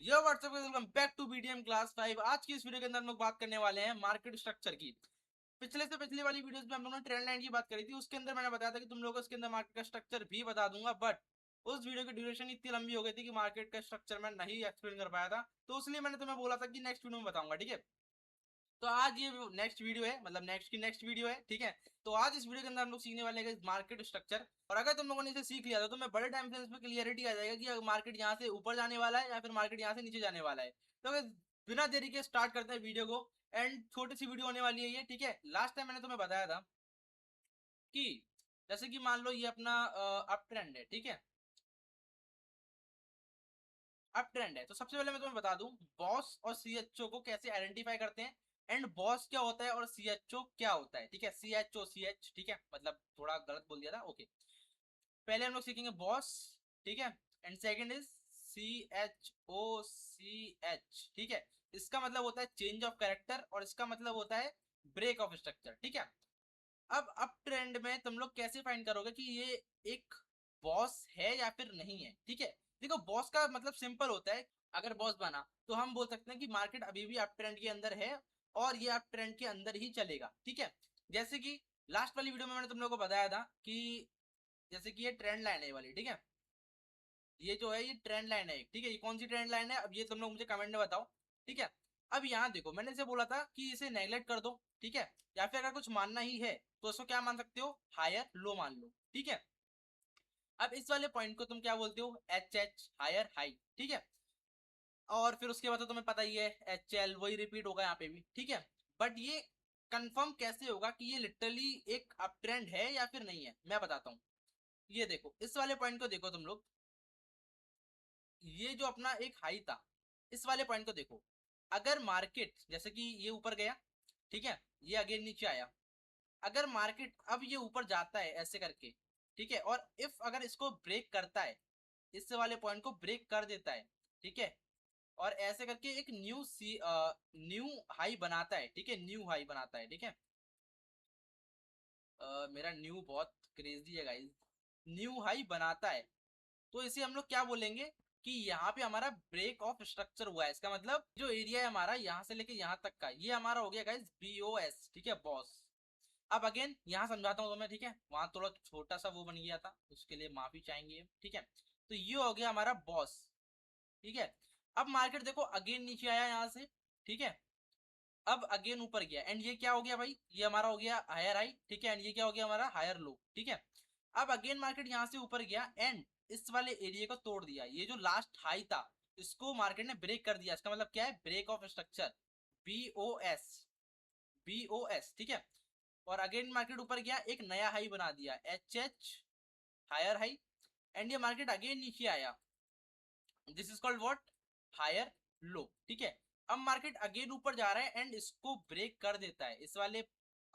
Yo WhatsApp, welcome back to BDM class 5। आज की इस वीडियो के अंदर हम लोग बात करने वाले हैं मार्केट स्ट्रक्चर की। पिछले से पिछली वाली वीडियोस में हम लोगों ने ट्रेंड लाइन की बात करी थी, उसके अंदर मैंने बताया था कि तुम लोगों को इसके अंदर मार्केट का स्ट्रक्चर भी बता दूंगा, बट उस वीडियो की ड्यूरेशन इतनी लंबी हो गई थी कि मार्केट का स्ट्रक्चर मैं नहीं एक्सप्लेन कर पाया था, तो इसलिए मैंने तुम्हें बोला था कि नेक्स्ट वीडियो में बताऊंगा। ठीक है, तो आज ये नेक्स्ट वीडियो है, मतलब नेक्स्ट की नेक्स्ट वीडियो है। ठीक है, तो आज इस वीडियो के अंदर हम लोग सीखने वाले हैं मार्केट स्ट्रक्चर। और अगर तुम लोगों ने इसे सीख लिया था तो मैं बड़े टाइम फ्रेम्स में क्लियरिटी आ जाएगा कि मार्केट यहाँ से ऊपर जाने वाला है या फिर मार्केट यहाँ से नीचे जाने वाला है। तो अगर बिना देरी के स्टार्ट करते हैं वीडियो को। एंड छोटी सी वीडियो होने वाली है ये। ठीक है, लास्ट टाइम मैंने तुम्हें बताया था कि जैसे कि मान लो ये अपना अप ट्रेंड है। ठीक है, अप ट्रेंड है, तो सबसे पहले मैं तुम्हें बता दूं बॉस और सीएचओ को कैसे आइडेंटिफाई करते हैं। एंड बॉस क्या होता है और सीएचओ क्या होता है। ठीक है, सीएचओ सीएच, ठीक है, मतलब थोड़ा गलत बोल दिया था। ओके, पहले हम लोग सीखेंगे बॉस। ठीक है, and second is C H O C H. ठीक है, इसका मतलब होता है चेंज ऑफ कैरेक्टर और इसका मतलब होता है ब्रेक ऑफ स्ट्रक्चर। ठीक है, अब अप ट्रेंड में तुम लोग कैसे फाइंड करोगे कि ये एक बॉस है या फिर नहीं है। ठीक है, देखो बॉस का मतलब सिंपल होता है। अगर बॉस बना तो हम बोल सकते हैं कि मार्केट अभी भी अप ट्रेंड के अंदर है और ये अप ट्रेंड के अंदर ही चलेगा। ठीक है, जैसे कि लास्ट वाली वीडियो में मैंने तुम लोगों को बताया था कि जैसे कि ये ट्रेंड लाइन है ये वाली। ठीक है, ये जो है ये ट्रेंड लाइन है। ठीक है, ये कौन सी ट्रेंड लाइन है अब ये तुम लोग मुझे कमेंट में बताओ। ठीक है, अब यहाँ देखो मैंने इसे बोला था कि इसे नेगलेक्ट कर दो। ठीक है, या फिर अगर कुछ मानना ही है तो इसको क्या मान सकते हो, हायर लो मान लो। ठीक है, अब इस वाले पॉइंट को तुम क्या बोलते हो, एच एच, हायर हाई। ठीक है, और फिर उसके बाद तो तुम्हें पता ही है एच एल, वही रिपीट होगा यहाँ पे भी। ठीक है, बट ये कंफर्म कैसे होगा कि ये लिटरली एक अप ट्रेंड है या फिर नहीं है, मैं बताता हूँ। ये देखो इस वाले पॉइंट को देखो तुम लोग, ये जो अपना एक हाई था, इस वाले पॉइंट को देखो। अगर मार्केट जैसे कि ये ऊपर गया, ठीक है, ये अगेन नीचे आया, अगर मार्केट अब ये ऊपर जाता है ऐसे करके, ठीक है, और इफ अगर इसको ब्रेक करता है, इस वाले पॉइंट को ब्रेक कर देता है, ठीक है, और ऐसे करके एक न्यू हाई बनाता है। ठीक है, न्यू हाई बनाता है। ठीक है, मेरा न्यू बहुत क्रेजी है गाइस, न्यू हाई बनाता है, तो इसे हम लोग क्या बोलेंगे कि यहाँ पे हमारा ब्रेक ऑफ स्ट्रक्चर हुआ है। इसका मतलब जो एरिया है हमारा यहाँ से लेके यहाँ तक का, ये हमारा हो गया गाइस BOS। ठीक है, बॉस। अब अगेन यहाँ समझाता हूँ तुम्हें। ठीक है, वहां थोड़ा छोटा सा वो बन गया था, उसके लिए माफी चाहेंगे। ठीक है, तो ये हो गया हमारा बॉस। ठीक है, अब मार्केट देखो अगेन नीचे आया यहाँ से। ठीक है, अब अगेन ऊपर गया एंड ये क्या हो गया भाई, ये हमारा हो गया हायर हाई। ठीक है, एंड ये क्या हो गया हमारा हायर लो। ठीक है, अब अगेन मार्केट यहाँ से ऊपर गया एंड इस वाले एरिया को तोड़ दिया। ये जो लास्ट हाई था इसको मार्केट ने ब्रेक कर दिया। इसका मतलब क्या है, break of structure, BOS, BOS। ठीक है, और अगेन मार्केट ऊपर गया, एक नया हाई बना दिया, HH, हायर हाई, एंड ये मार्केट अगेन नीचे आया, this is called what, higher low. ठीक है, अब मार्केट अगेन ऊपर जा रहा है एंड इसको ब्रेक कर देता है, इस वाले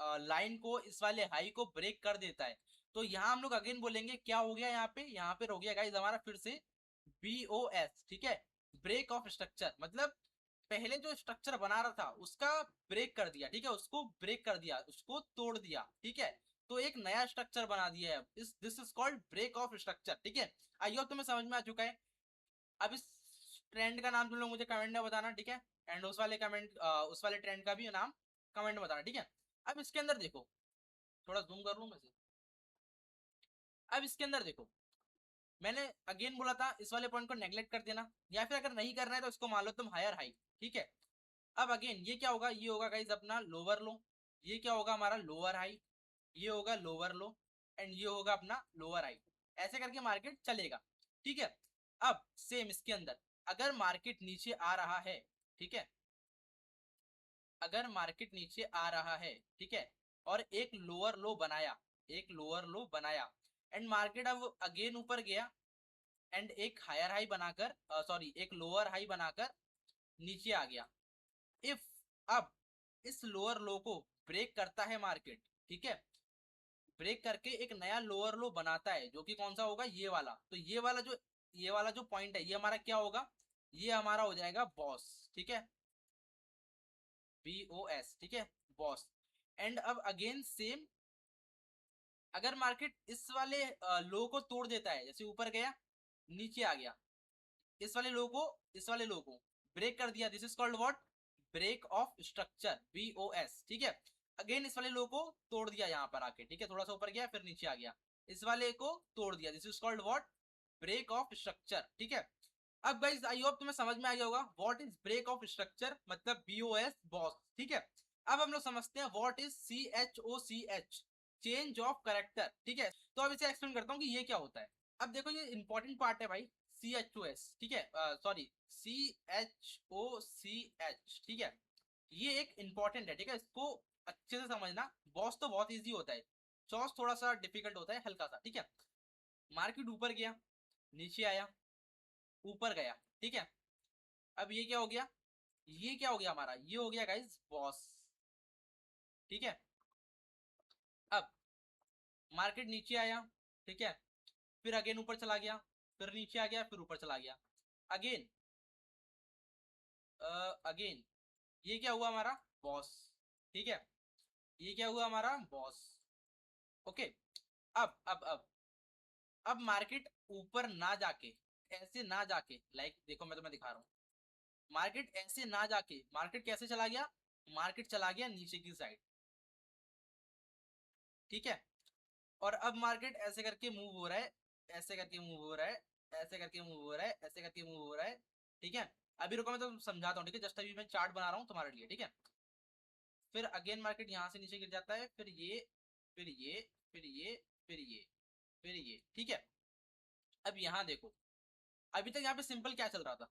लाइन को, इस वाले हाई को ब्रेक कर देता है। तो यहाँ हम लोग अगेन बोलेंगे क्या हो गया यहाँ पे, यहाँ पे हो गया गाइस हमारा फिर से BOS। ठीक है, ब्रेक ऑफ स्ट्रक्चर, मतलब पहले जो स्ट्रक्चर बना रहा था उसका ब्रेक कर दिया। ठीक है, उसको ब्रेक कर दिया, उसको तोड़ दिया। ठीक है, तो एक नया स्ट्रक्चर बना दिया है, इस this is called break of structure. ठीक है, आई होप तुम्हें समझ में आ चुका है। अब इस ट्रेंड का नाम तुम लोग मुझे कमेंट में बताना। ठीक है, एंड उस वाले ट्रेंड का भी नाम कमेंट में बताना। ठीक है, अब इसके अंदर देखो, थोड़ा जूम कर लूं मैं से। अब इसके अंदर देखो, मैंने अगेन बोला था इस वाले पॉइंट को नेग्लेक्ट कर देना, या फिर अगर नहीं करना है तो इसको मान लो तुम हायर हाई। ठीक है, अब अगेन ये क्या होगा, ये होगा गाइज अपना लोअर लो, ये क्या होगा हमारा लोअर हाई, ये होगा लोअर लो, एंड ये होगा अपना लोअर हाई। ऐसे करके मार्केट चलेगा। ठीक है, अब सेम इसके अंदर अगर मार्केट नीचे आ रहा है, ठीक है, अगर मार्केट नीचे आ रहा है, ठीक है, और एक लोअर लो बनाया, एक लोअर लो बनाया, एंड मार्केट अब अगेन ऊपर गया एंड एक हायर हाई बनाकर, सॉरी, एक लोअर हाई बनाकर नीचे आ गया। इफ अब इस लोअर लो को ब्रेक करता है मार्केट, ठीक है, ब्रेक करके एक नया लोअर लो बनाता है, जो कि कौन सा होगा, ये वाला, तो ये वाला जो पॉइंट है ये हमारा क्या होगा, ये हमारा हो जाएगा बॉस। ठीक है, BOS। ठीक है, बॉस। एंड अब अगेन सेम, अगर मार्केट इस वाले लो को तोड़ देता है, जैसे ऊपर गया नीचे आ गया, इस वाले लो को ब्रेक कर दिया, this is called what, break of structure, BOS, ठीक है। अगेन इस वाले लो को तोड़ दिया यहाँ पर आके, ठीक है, थोड़ा सा ऊपर गया फिर नीचे आ गया, इस वाले को तोड़ दिया, this is called what, break of structure, ठीक है। अब गाइस आई होप तुम्हें समझ में आ गया होगा what is break of structure, मतलब BOS, बॉस, ठीक है। अब हम लोग समझते हैं what is CHOCH, change of character, ठीक है। तो अब इसे एक्सप्लेन करता हूँ कि ये क्या होता है। अब देखो ये इंपॉर्टेंट पार्ट है भाई, CHOS, ठीक है, सॉरी, CHOCH, ठीक है। ये एक इंपॉर्टेंट है, ठीक है, इसको अच्छे से समझना। बॉस तो बहुत इजी होता है, चॉस थोड़ा सा डिफिकल्ट होता है, हल्का सा, ठीक है। मार्केट ऊपर गया, नीचे आया, ऊपर गया, ठीक है। अब ये क्या हो गया, ये क्या हो गया हमारा, ये हो गया गाइस बॉस, ठीक है। अब मार्केट नीचे आया, ठीक है, फिर अगेन ऊपर चला गया, फिर नीचे आ गया, फिर ऊपर चला गया, अगेन अगेन, ये क्या हुआ हमारा बॉस, ठीक है, ये क्या हुआ हमारा बॉस, ओके। अब मार्केट ऊपर ना जाके, ऐसे ना जाके, लाइक देखो मैं तुम्हें दिखा रहा हूँ, मार्केट ऐसे ना जाके, मार्केट कैसे चला गया, मार्केट चला गया नीचे की साइड, ठीक है। और अब मार्केट ऐसे करके मूव हो रहा है, ऐसे करके मूव हो रहा है, ऐसे करके मूव हो रहा है, ऐसे करके मूव हो रहा है, ठीक है। अभी रुको मैं तो समझाता हूँ, ठीक है, जस्ट अभी मैं चार्ट बना रहा हूँ तुम्हारे लिए, ठीक है। फिर अगेन मार्केट यहाँ से नीचे गिर जाता है, फिर ये, फिर ये, फिर ये, फिर ये, फिर ये, ठीक है। अब यहाँ देखो, अभी तक यहाँ पे सिंपल क्या चल रहा था,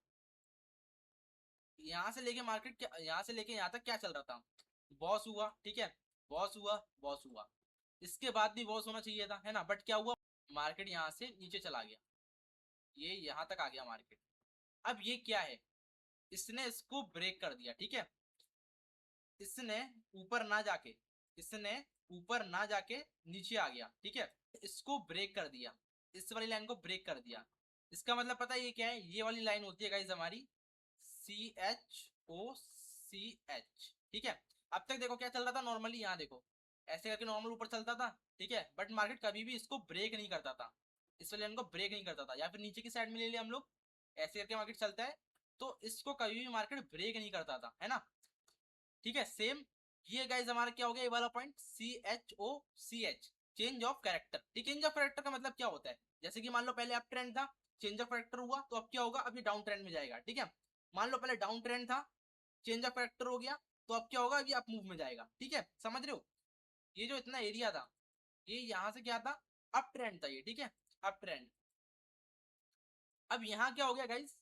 यहाँ से लेके मार्केट क्या, यहाँ से लेके यहाँ तक क्या चल रहा था, बॉस हुआ, ठीक है, बॉस हुआ, बॉस हुआ, इसके बाद भी बॉस होना चाहिए था, है ना, बट क्या हुआ, मार्केट यहाँ से नीचे चला गया, ये यहाँ तक आ गया मार्केट। अब ये क्या है, इसने इसको ब्रेक कर दिया, ठीक है, इसने ऊपर ना जाके, इसने ऊपर ना जाके नीचे आ गया, ठीक है, इसको ब्रेक कर दिया, इस वाली लाइन को ब्रेक कर दिया। इसका मतलब पता है ये क्या है, ये वाली लाइन होती है गाइस हमारी CHOCH, ठीक है। अब तक देखो क्या चल रहा था, नॉर्मली यहाँ देखो ऐसे करके नॉर्मल ऊपर चलता था, ठीक है, बट मार्केट कभी भी इसको ब्रेक नहीं करता था, इस वाले लाइन को ब्रेक नहीं करता था, या फिर नीचे की साइड में ले लिया हम लोग, ऐसे करके मार्केट चलता है, तो इसको कभी भी मार्केट ब्रेक नहीं करता था, है ना, ठीक है। सेम ये गाइस हमारा क्या हो गया, ये वाला point CHOCH, change of character, ठीक है। चेंज ऑफ कैरेक्टर का मतलब क्या होता है, जैसे कि मान लो पहले अप ट्रेंड था, चेंज ऑफ कैरेक्टर हुआ, तो अब क्या होगा, अभी डाउन ट्रेंड में जाएगा, ठीक है। मान लो पहले डाउन ट्रेंड था, चेंज ऑफ कैरेक्टर हो गया, तो अब क्या होगा, अभी अप मूव में जाएगा, ठीक है, समझ रहे हो। ये जो इतना एरिया था, ये यहाँ से क्या था, अप ट्रेंड था ये, ठीक है, अप ट्रेंड। अब यहाँ क्या हो गया गाइस,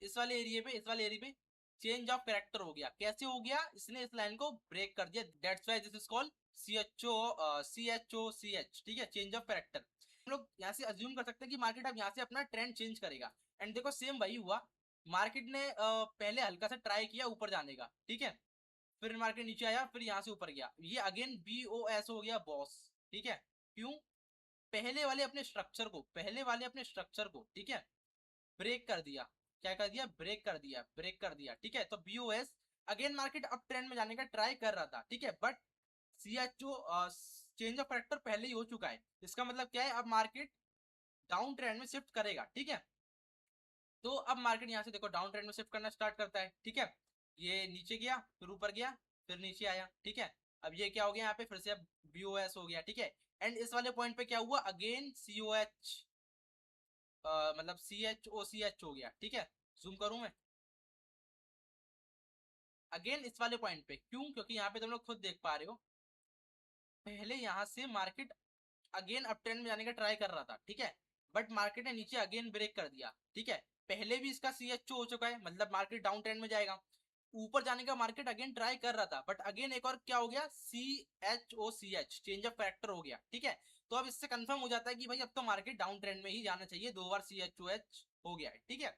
इस वाले एरिया पे, इस वाले एरिया पे चेंज ऑफ कैरेक्टर हो गया, कैसे हो गया, इसने इस लाइन को ब्रेक कर दिया, that's why this is called CHOCH, ठीक है, चेंज ऑफ कैरेक्टर। हम लोग यहाँ से अज्यूम कर सकते हैं कि मार्केट अब यहाँ से अपना ट्रेंड चेंज करेगा, एंड देखो सेम वही हुआ, मार्केट ने पहले हल्का सा ट्राई किया ऊपर जाने का, ठीक है, फिर मार्केट नीचे आया, फिर यहाँ से ऊपर गया, ये अगेन BOS हो गया बॉस, ठीक है। क्यों, पहले वाले अपने स्ट्रक्चर को, पहले वाले अपने स्ट्रक्चर को, ठीक है, ब्रेक कर दिया, क्या कर दिया, ब्रेक कर दिया, ब्रेक कर दिया, ठीक है। तो BOS again market up trend में जाने का ट्राई कर रहा था, ठीक है, but CHO change of character पहले ही हो चुका है, इसका मतलब क्या है, अब मार्केट डाउन ट्रेंड में शिफ्ट करेगा, ठीक है। तो अब मार्केट यहाँ से देखो डाउन ट्रेंड में शिफ्ट करना स्टार्ट करता है, ठीक है, ये नीचे गया, फिर ऊपर गया, फिर नीचे आया, ठीक है। अब ये क्या हो गया यहाँ पे, फिर से अब BOS हो गया, ठीक है। एंड इस वाले पॉइंट पे क्या हुआ, अगेन COH, मतलब CHOCH हो गया, ठीक है। जूम करूं मैं अगेन इस वाले पॉइंट पे, क्यों, क्योंकि यहाँ पे तुम लोग खुद देख पा रहे हो, पहले यहाँ से मार्केट अगेन अप ट्रेंड में जाने का ट्राई कर रहा था, ठीक है, बट मार्केट ने नीचे अगेन ब्रेक कर दिया, ठीक है। पहले भी इसका CHO हो चुका है, मतलब मार्केट डाउन ट्रेंड में जाएगा, ऊपर जाने का मार्केट अगेन ट्राई कर रहा था, बट अगेन एक और क्या हो गया, CHOCH, चेंज ऑफ कैरेक्टर हो गया, ठीक है। तो अब इससे कंफर्म हो जाता है कि भाई अब तो मार्केट डाउन ट्रेंड में ही जाना चाहिए, दो बार CHOH हो गया है, ठीक है।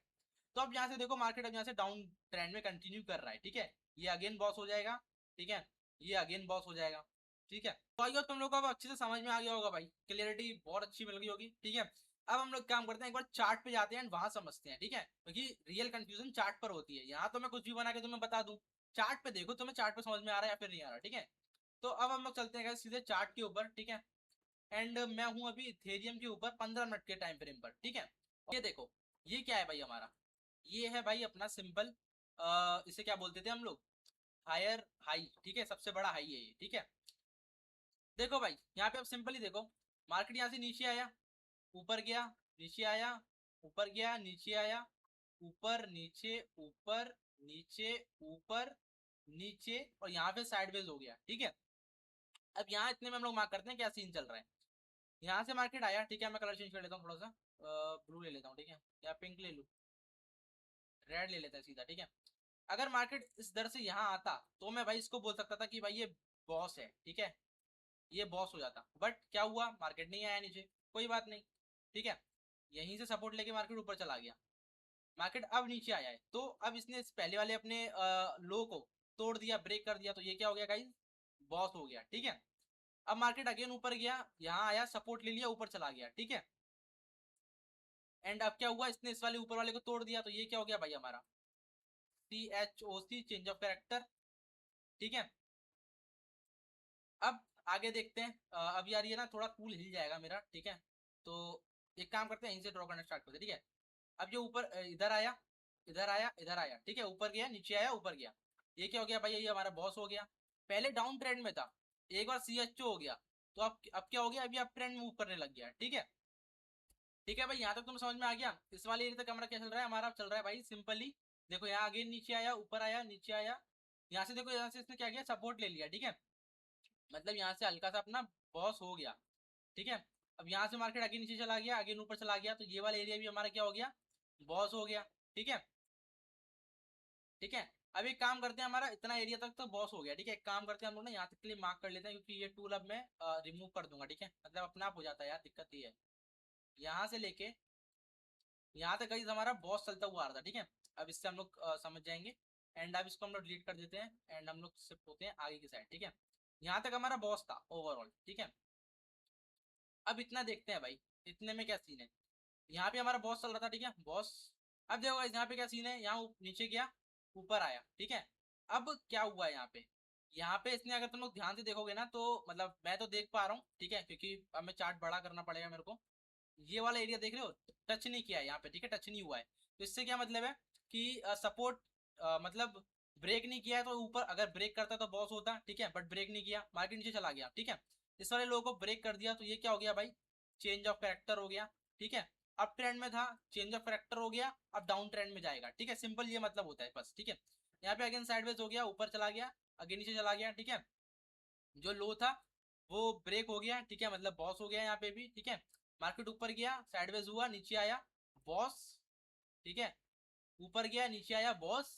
तो अब यहाँ से देखो मार्केट अब यहाँ से डाउन ट्रेंड में कंटिन्यू कर रहा है, ठीक है, ये अगेन बॉस हो जाएगा, ठीक है, ये अगेन बॉस हो जाएगा, ठीक है। तो आई तुम लोग को अब अच्छे से समझ में आ गया होगा भाई, क्लियरिटी बहुत अच्छी मिल गई होगी, ठीक है। अब हम लोग काम करते हैं, एक बार चार्ट पे जाते हैं वहां समझते हैं, ठीक है, क्योंकि रियल कंफ्यूजन चार्ट पर होती है, यहाँ तो मैं कुछ भी बना के तुम्हें बता दूं, चार्ट पे देखो तुम्हें चार्ट पे समझ में आ रहा है या फिर नहीं आ रहा, ठीक है। तो अब हम लोग चलते हैं सीधे चार्ट के ऊपर, ठीक है। एंड मैं हूँ अभी इथेरियम के ऊपर 15 मिनट के टाइम फ्रेम पर, ठीक है। ये देखो, ये क्या है भाई हमारा, ये है भाई अपना सिंपल, इसे क्या बोलते थे हम लोग, हायर हाई, ठीक है, सबसे बड़ा हाई है ये, ठीक है। देखो भाई यहाँ पे अब सिंपल ही देखो, मार्केट यहाँ से नीचे आया, ऊपर गया, नीचे आया, ऊपर गया, नीचे आया, ऊपर नीचे, ऊपर नीचे, ऊपर नीचे, और यहाँ पे साइडवेज हो गया, ठीक है। अब यहाँ इतने में हम लोग मार्क करते हैं क्या सीन चल रहा है। यहाँ से मार्केट आया, ठीक है, मैं कलर चेंज कर लेता हूँ थोड़ा सा, ब्लू ले लेता हूँ, ठीक है, या पिंक ले लूँ, रेड ले लेता है सीधा, ठीक है। अगर मार्केट इस दर से यहाँ आता तो मैं भाई इसको बोल सकता था कि भाई ये बॉस है, ठीक है, ये बॉस हो जाता, बट क्या हुआ, मार्केट नहीं आया नीचे, कोई बात नहीं, ठीक है। यहीं से सपोर्ट लेके मार्केट ऊपर चला गया, मार्केट अब नीचे आया है, तो अब इसने इस पहले वाले अपने लो को तोड़ दिया, ब्रेक कर दिया, तो ये क्या हो गया गाइस, बॉस हो गया, ठीक है। अब मार्केट अगेन ऊपर गया, यहाँ आया, सपोर्ट ले लिया, ऊपर चला गया, ठीक है। एंड अब क्या हुआ, इसने इस वाले ऊपर वाले को तोड़ दिया, तो ये क्या हो गया भाई हमारा CHOC, चेंज ऑफ कैरेक्टर, ठीक है। अब आगे देखते हैं, अब यार ये ना थोड़ा टूल हिल जाएगा मेरा, ठीक है। तो एक काम करते हैं, यहीं से ड्रॉ करना स्टार्ट करते हैं, ठीक है। अब जो ऊपर इधर आया, इधर आया, इधर आया, ठीक है, ऊपर गया, नीचे आया, ऊपर गया, ये क्या हो गया भाई, ये हमारा बॉस हो गया। पहले डाउन ट्रेंड में था, एक बार CHO हो गया, तो अब क्या हो गया, अभी अप ट्रेंड मूव करने लग गया, ठीक है। ठीक है भाई, यहाँ तक तुम समझ में आ गया। इस वाले एरिया तक हमारा क्या चल रहा है, हमारा चल रहा है भाई सिंपली, देखो यहाँ आगे नीचे आया, ऊपर आया, नीचे आया, यहाँ से देखो, यहाँ से इसने क्या किया, सपोर्ट ले लिया, ठीक है, मतलब यहाँ से हल्का सा अपना बॉस हो गया, ठीक है। अब यहाँ से मार्केट आगे नीचे चला गया, आगे ऊपर चला गया, तो ये वाला एरिया भी हमारा क्या हो गया, बॉस हो गया, ठीक है, ठीक है। अब एक काम करते हैं, हमारा इतना एरिया तक तो बॉस हो गया, ठीक है। एक काम करते हैं हम लोग ना, यहाँ तक के लिए मार्क कर लेते हैं, क्योंकि ये टूल अब मैं रिमूव कर दूंगा, ठीक है, मतलब अपना आप हो जाता है यार, दिक्कत ये है। यहाँ से लेके यहाँ तक गाइस हमारा बॉस चलता हुआ आ रहा था, ठीक है। अब इससे हम लोग समझ जाएंगे, एंड अब इसको हम लोग डिलीट कर देते हैं, एंड हम लोग शिफ्ट होते हैं आगे की साइड, ठीक है। यहाँ तक हमारा बॉस था ओवरऑल, ठीक है। अब इतना देखते हैं भाई, इतने में क्या सीन है, यहाँ पे हमारा बॉस चल रहा था, ठीक है, बॉस। अब देखो गाइस यहाँ पे क्या सीन है, यहाँ नीचे गया, ऊपर आया, ठीक है। अब क्या हुआ है यहाँ पे, यहाँ पे इसने, अगर तुम लोग ध्यान से देखोगे ना, तो मतलब मैं तो देख पा रहा हूँ, ठीक है, क्योंकि अब मैं चार्ट बड़ा करना पड़ेगा मेरे को। ये वाला एरिया देख रहे हो, टच नहीं किया है यहाँ पे, ठीक है, टच नहीं हुआ है, तो इससे क्या मतलब है कि सपोर्ट, मतलब ब्रेक नहीं किया है, तो ऊपर अगर ब्रेक करता तो बॉस होता, ठीक है, बट ब्रेक नहीं किया, मार्केट नीचे चला गया, ठीक है। इस वाले लोगों को ब्रेक कर दिया, तो ये क्या हो गया भाई, चेंज ऑफ कैरेक्टर हो गया, ठीक है। अप ट्रेंड में था, चेंज ऑफ कैरेक्टर हो गया, अब डाउन ट्रेंड में जाएगा, ठीक है, सिंपल ये मतलब होता है बस, ठीक है। यहाँ पे अगेन साइडवेज हो गया, ऊपर चला गया, अगेन नीचे चला गया, ठीक है। जो लो था वो ब्रेक हो गया, ठीक है, मतलब बॉस हो गया यहाँ पे भी, ठीक है। मार्केट ऊपर गया, साइडवेज हुआ, नीचे आया, बॉस, ठीक है, ऊपर गया, नीचे आया, बॉस,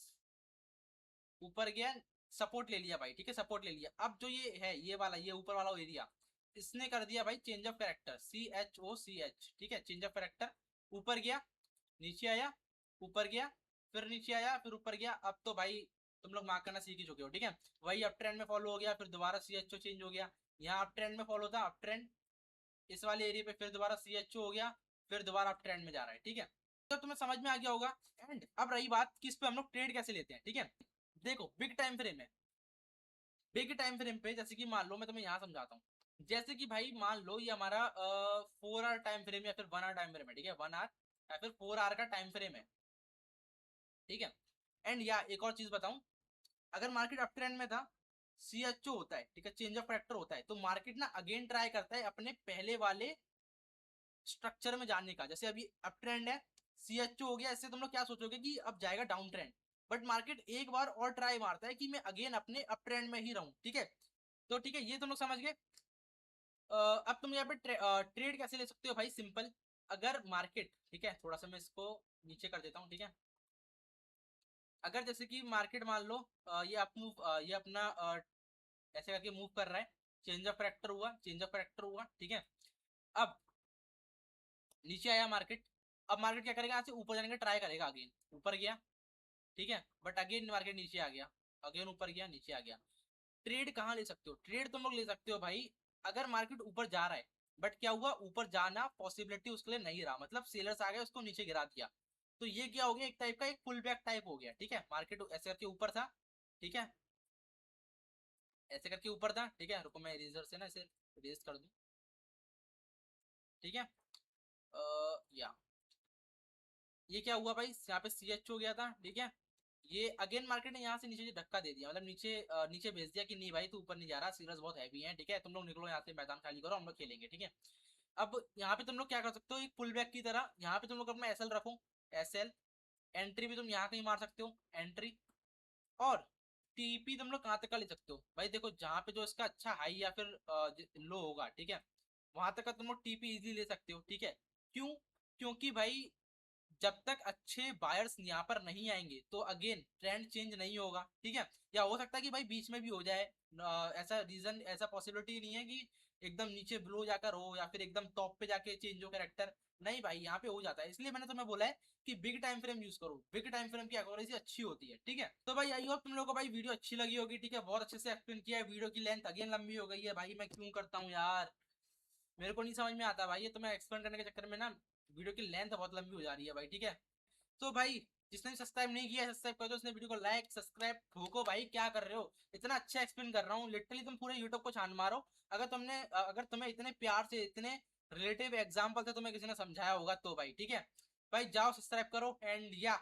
ऊपर गया, सपोर्ट ले लिया भाई, ठीक है, सपोर्ट ले लिया। अब जो ये है, ये वाला, ये ऊपर वाला एरिया, इसने कर दिया भाई चेंज ऑफ कैरेक्टर, CHOCH, ठीक है, चेंज ऑफ कैरेक्टर, ऊपर गया, नीचे आया, ऊपर गया, फिर नीचे आया, फिर ऊपर गया। अब तो भाई तुम लोग मार्क करना सीख ही चुके हो, ठीक है। वही अप ट्रेंड में फॉलो हो गया, फिर दोबारा CHO चेंज हो गया, यहाँ अप ट्रेंड में फॉलो था, अप ट्रेंड, इस वाले एरिया पे फिर दोबारा CHO हो गया, फिर दोबारा अप ट्रेंड में जा रहा है, ठीक है। तो तुम्हें समझ में आ गया होगा। एंड अब रही बात कि इस पे हम लोग ट्रेड कैसे लेते हैं, ठीक है। देखो बिग टाइम फ्रेम है, बिग टाइम फ्रेम पे जैसे कि मान लो, मैं तुम्हें यहाँ समझाता हूँ, जैसे कि भाई मान लो ये हमारा 4 आवर टाइम फ्रेम या फिर 1 आवर टाइम फ्रेम है, ठीक है, 1 आवर या फिर 4 आवर का टाइम फ्रेम है, ठीक है। एंड या एक और चीज बताऊं, अगर मार्केट अप ट्रेंड में था, CHO होता है, ठीक है, चेंज ऑफ फैक्टर होता है, तो मार्केट ना अगेन ट्राई करता है अपने पहले वाले स्ट्रक्चर में जाने का। जैसे अभी अप ट्रेंड है, CHO हो गया, इससे तुम लोग क्या सोचोगे कि अब जाएगा डाउन ट्रेंड, बट मार्केट एक बार और ट्राई मारता है कि मैं अगेन अपने अप ट्रेंड में ही रहूं, ठीक है। तो ठीक है, ये तुम लोग समझ गए। अब तुम यहाँ पे ट्रेड कैसे ले सकते हो भाई, सिंपल, अगर मार्केट, ठीक है, थोड़ा सा मैं इसको नीचे कर देता हूँ, ठीक है। अगर जैसे कि मार्केट मान लो ये अप मूव, ये अपना ऐसे करके मूव कर रहा है, चेंज ऑफ करेक्टर हुआ, चेंज ऑफ करेक्टर हुआ, ठीक है। अब नीचे आया मार्केट, अब मार्केट क्या करेगा, यहाँ से ऊपर जाने का ट्राई करेगा, अगेन ऊपर गया, ठीक है, बट अगेन मार्केट नीचे आ गया, अगेन ऊपर गया, नीचे आ गया। ट्रेड कहाँ ले सकते हो, ट्रेड तुम लोग ले सकते हो भाई, अगर मार्केट ऊपर जा रहा है, बट क्या हुआ, ऊपर जाना पॉसिबिलिटी उसके लिए नहीं रहा, मतलब सेलर्स आ गए, उसको नीचे गिरा दिया, तो ये क्या हो गया, एक टाइप का एक पुल बैक टाइप हो गया, ठीक है। मार्केट ऐसे करके ऊपर था, ठीक है, ऐसे करके ऊपर था, ठीक है, रुको मैं इरेजर से ना इसे इरेज कर दूं, ठीक है। या ये क्या हुआ भाई, यहाँ पे CH हो गया था, ठीक है। ये अगेन मार्केट ने यहाँ से नीचे धक्का दे दिया, मतलब नीचे नीचे भेज दिया कि नहीं भाई तू ऊपर नहीं जा रहा, सीरियस बहुत हैवी है, ठीक है, तुम लोग निकलो यहाँ से, मैदान खाली करो, हम लोग खेलेंगे, ठीक है। अब यहाँ पे तुम लोग क्या कर सकते हो, एक पुल बैक की तरह यहाँ पे तुम लोग अपना SL रखो, SL। एंट्री भी तुम यहाँ कहीं मार सकते हो, एंट्री। और TP तुम लोग कहाँ तक का ले सकते हो भाई, देखो जहाँ पे जो इसका अच्छा हाई या फिर लो होगा, ठीक है, वहां तक का तुम लोग TP इजीली ले सकते हो, ठीक है। क्यों? क्योंकि भाई जब तक अच्छे बायर्स यहाँ पर नहीं आएंगे तो अगेन ट्रेंड चेंज नहीं होगा, ठीक है। या हो सकता है कि भाई बीच में भी हो जाए, ऐसा रीजन, ऐसा पॉसिबिलिटी नहीं है कि एकदम नीचे ब्लो जाकर हो या फिर एकदम टॉप पे जाके चेंज हो कैरेक्टर। नहीं भाई, यहाँ पे हो जाता है, इसलिए मैंने तुम्हें बोला है कि बिग टाइम फ्रेम यूज करो, बिग टाइम फ्रेम की एक्यूरेसी अच्छी होती है, ठीक है। तो भाई आई होप तुम लोगों को भाई वीडियो अच्छी लगी होगी, ठीक है, बहुत अच्छे से एक्सप्लेन किया है। वीडियो की लेंथ अगेन लंबी हो गई है भाई, मैं क्यों करता हूँ यार, मेरे को नहीं समझ में आता भाई, ये तो मैं एक्सप्लेन करने के चक्कर में ना वीडियो की लेंथ बहुत लंबी हो जा रही है भाई, ठीक है। तो भाई जिसने भी सब्सक्राइब नहीं किया सब्सक्राइब कर दो, उसने वीडियो को लाइक सब्सक्राइब ठोको भाई, क्या कर रहे हो, इतना अच्छा एक्सप्लेन कर रहा हूँ लिटरली, तुम पूरे यूट्यूब को छान मारो। अगर तुम्हें इतने प्यार से, इतने रिलेटिव एग्जाम्पल से तुम्हें किसी ने समझाया होगा तो भाई, ठीक है। भाई जाओ सब्सक्राइब करो, एंड या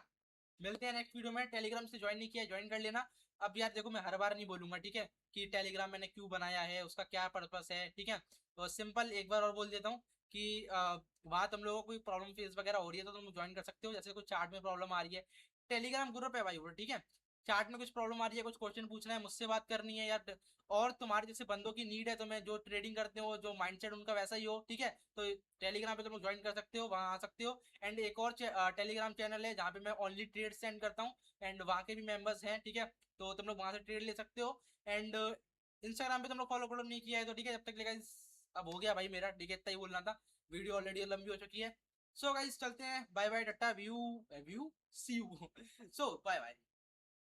मिलते हैं नेक्स्ट वीडियो में। टेलीग्राम से ज्वाइन नहीं किया, ज्वाइन कर लेना। अब यार देखो, मैं हर बार नहीं बोलूंगा, ठीक है, कि टेलीग्राम मैंने क्यों बनाया है, उसका क्या पर्पस है, ठीक है। तो सिंपल एक बार और बोल देता हूँ कि वहाँ तुम लोगों को कोई प्रॉब्लम फेस वगैरह हो रही है तो तुम ज्वाइन कर सकते हो, जैसे कुछ चार्ट में प्रॉब्लम आ रही है, टेलीग्राम ग्रुप है भाई वो, ठीक है। चार्ट में कुछ प्रॉब्लम आ रही है, कुछ क्वेश्चन पूछना है, मुझसे बात करनी है यार, और तुम्हारे जैसे बंदों की नीड है, तुम्हें जो ट्रेडिंग करते हो, जो माइंडसेट उनका वैसा ही हो, ठीक है, तो टेलीग्राम पे तुम ज्वाइन कर सकते हो, वहाँ आ सकते हो। एंड एक और टेलीग्राम चैनल है जहाँ पे मैं ओनली ट्रेड सेंड करता हूँ, एंड वहाँ के भी मेंबर्स हैं, ठीक है, तो तुम लोग वहाँ से ट्रेड ले सकते हो। एंड इंस्टाग्राम पे तुम लोग फॉलो नहीं किया है तो ठीक है, जब तक लेगा अब हो गया भाई मेरा, ठीक है, इतना ही बोलना था, वीडियो ऑलरेडी लंबी हो चुकी है। सो गाइस चलते हैं, बाय बाय टाटा, व्यू व्यू see you. So bye bye.